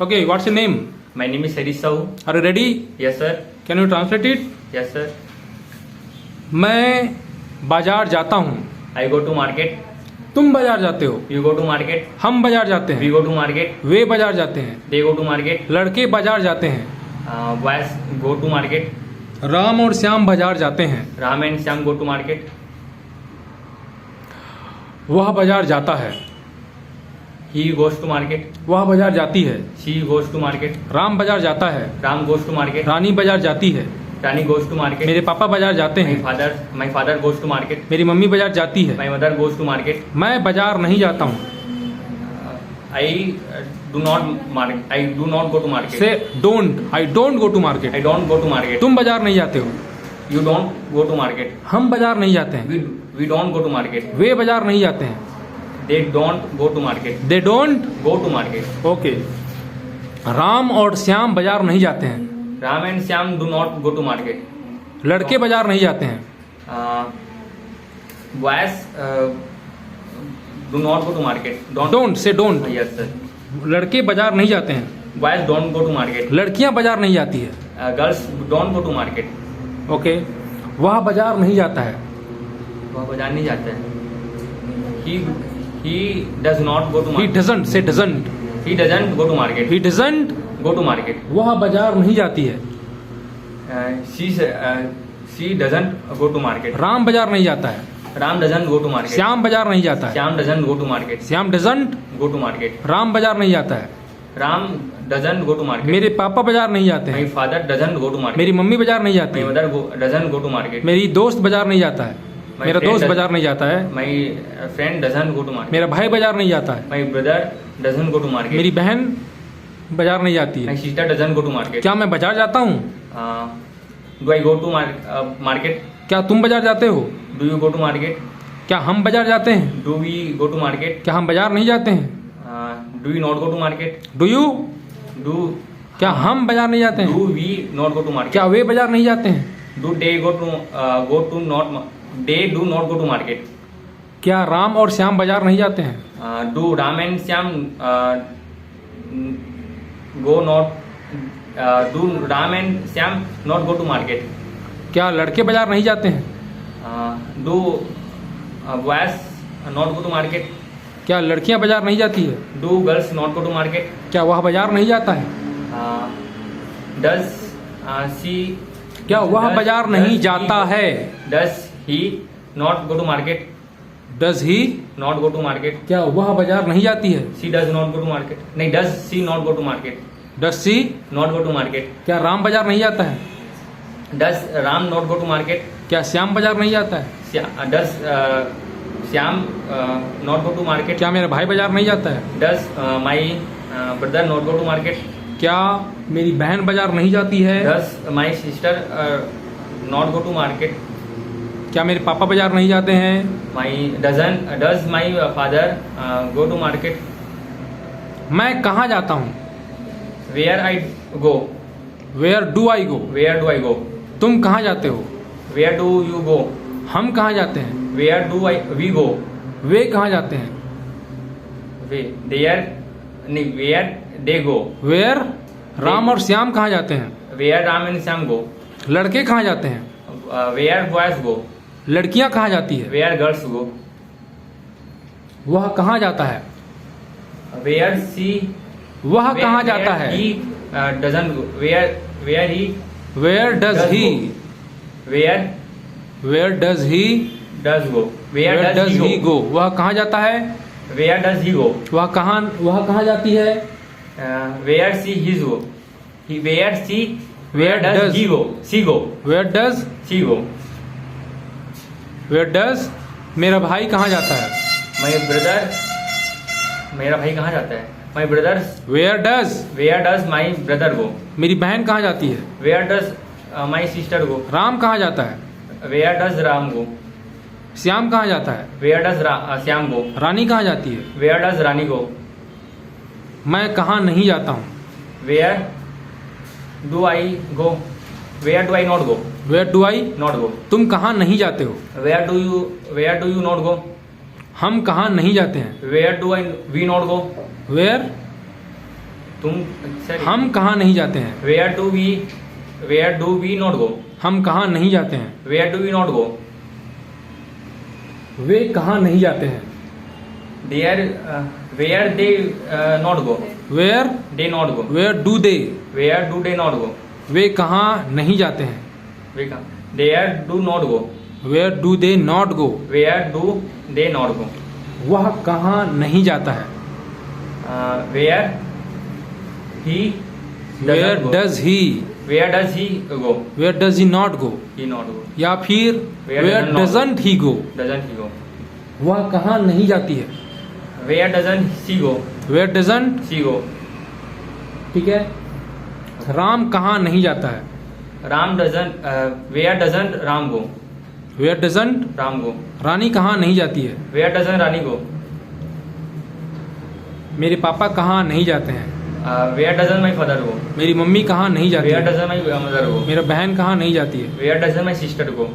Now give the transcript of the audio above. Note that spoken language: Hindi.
Okay, what's your name? My name is Harish Sahu. Are you ready? Yes, sir. Can you translate it? Yes, sir. मैं बाजार जाता हूँ। I go to market. तुम बाजार जाते हो। You go to market. हम बाजार जाते We हैं। go to market. वे बाजार जाते हैं। They go to market. लड़के बाजार जाते हैं। Boys go to market. Ram और श्याम बाजार जाते हैं। Ram and Shyam go to market. वह बाजार जाता है। He goes to market. वह बाजार जाती है। She goes to market. Ram बाजार जाता है। Ram goes to market. रानी बाजार जाती है। Rani goes to market. मेरे पापा बाजार जाते हैं। My father goes to market. मेरी मम्मी बाजार जाती है। My mother goes to market. मैं बाजार नहीं जाता हूँ। I do not go to market. से don't, I don't go to market. I don't go to market. तुम बाजार नहीं जाते हो। You don't go to market. हम बाजार नहीं जाते हैं। We don't go to market. वे बाजार नहीं जाते हैं। They don't go to market. They don't. Go to market. Okay. Ram और श्याम बाजार नहीं जाते हैं। Ram and Shyam do not go to market. लड़के बाजार नहीं जाते हैं। Boys do not go to market. Don't say don't. Yes, sir. लड़के बाजार नहीं जाते हैं। Boys don't go to market. लड़कियां बाजार नहीं जाती है। Girls don't go to market. Okay. वह बाजार नहीं जाता है। वह बाजार नहीं जाता है। He does not go to he market. Doesn't say doesn't. He doesn't go to market. He doesn't. Go to market. वह बाजार नहीं जाती है। She doesn't go to market. Ram बाजार नहीं जाता है। Ram doesn't go to market. Shyam बाजार नहीं जाता है। Shyam doesn't go to market. Shyam doesn't. Go to market. Ram बाजार नहीं जाता है। Ram doesn't go to market. मेरे पापा बाजार नहीं जाते My हैं। father doesn't go to market. मेरी मम्मी बाजार नहीं जाती My है। mother doesn't go to market. मेरी दोस्त बाजार नहीं जाता है। My मेरा friend दोस्त does- बाजार नहीं जाता है। My friend doesn't go to market. मेरा भाई बाजार नहीं जाता है। My brother doesn't go to market. मेरी बहन बाजार नहीं जाती My है। sister doesn't go to market. क्या मैं बाजार जाता हूँ? Do I go to market? क्या तुम बाजार जाते हो? Do you go to market? क्या हम बाजार जाते हैं? Do we go to market? क्या हम बाजार नहीं जाते हैं? Do we not go to market? Do you? Do क्या हम बाजार नहीं जाते हैं? do we not go to market? क्या वे बाजार नहीं जाते हैं? Do they do not go to market? क्या राम और श्याम बाजार नहीं जाते हैं? Do Ram and Shyam do Ram and Shyam not go to market? क्या लड़के बाजार नहीं जाते हैं? Do boys not go to market? क्या लड़कियां बाजार नहीं जाती है? Do girls not go to market? क्या वह बाजार नहीं जाता है? Does she? क्या वह बाजार नहीं जाता है? Does he not go to market? Does he? Not go to market? क्या वह बाजार नहीं जाती है? She does not go to market. नहीं, does she not go to market? Does she? Not go to market. क्या राम बाजार नहीं जाता है? Does Ram not go to market? क्या श्याम बाजार नहीं जाता है? Does Shyam not go to market? क्या मेरा भाई बाजार नहीं जाता है? Does my brother not go to market? क्या मेरी बहन बाजार नहीं जाती है? Does my sister not go to market? क्या मेरे पापा बाजार नहीं जाते हैं? Does my father go to market? मैं कहाँ जाता हूँ? Where I go? Where do I go? Where do I go? तुम कहाँ जाते हो? Where do you go? हम कहाँ जाते हैं? Where do we go? वे कहाँ जाते हैं? Where they go? Where Ram और श्याम कहाँ जाते हैं? Where Ram and Shyam go? लड़के कहाँ जाते हैं? Where boys go? लड़कियाँ कहाँ जाती है? Where girls go? वह कहाँ जाता है? Where she? वह कहाँ जाता है? He doesn't go. Where he? Where does does he? go. Where where does he? does go? Where where does does he he go? Go? वह कहाँ जाता है? Where does he go? वह कहाँ जाती है? Where she his go? Where Where does does- he go? She go. Where does? She go. Where does? मेरा भाई कहाँ जाता है? मेरा भाई कहाँ जाता है? My brother. Where does? Where does my brother go? मेरी बहन कहाँ जाती है? Where does my sister go? Ram कहाँ जाता है? Where does Ram go? Shyam कहाँ जाता है? Where does Shyam go? रानी कहाँ जाती है? Where does Rani go? मैं कहाँ नहीं जाता हूँ? Where do I go? Where do I not go? Where do I? Not go. तुम कहाँ नहीं जाते हो? Where do you not go? हम कहाँ नहीं जाते हैं? Where do we not go? Where तुम सर हम कहाँ नहीं जाते हैं? Where do we not go? हम कहाँ नहीं जाते हैं? Where do we not go? वे कहाँ नहीं जाते हैं? There where they not go? Where they not go? Where do they? Where do they not go? वे कहाँ नहीं जाते हैं? वे कहाँ? There do not go? Where do they not go? Where do they not गो? वह कहाँ नहीं जाता है? Where he where does he? Where does he go? Where does he not go? He not go? या फिर Where where does not doesn't he go? Doesn't he go? वह कहाँ नहीं जाती है? Where doesn't she go? Where doesn't? She go? ठीक है। राम कहाँ नहीं जाता है? Ram doesn't where doesn't Ram go? Where doesn't? Ram go? Rani कहाँ नहीं जाती है? Where doesn't Rani go? मेरे पापा कहाँ नहीं जाते हैं? Where doesn't my father go? मेरी मम्मी कहाँ नहीं जाती वेयर है? Doesn't my mother go? मेरा बहन कहाँ नहीं जाती है? Where doesn't my sister go?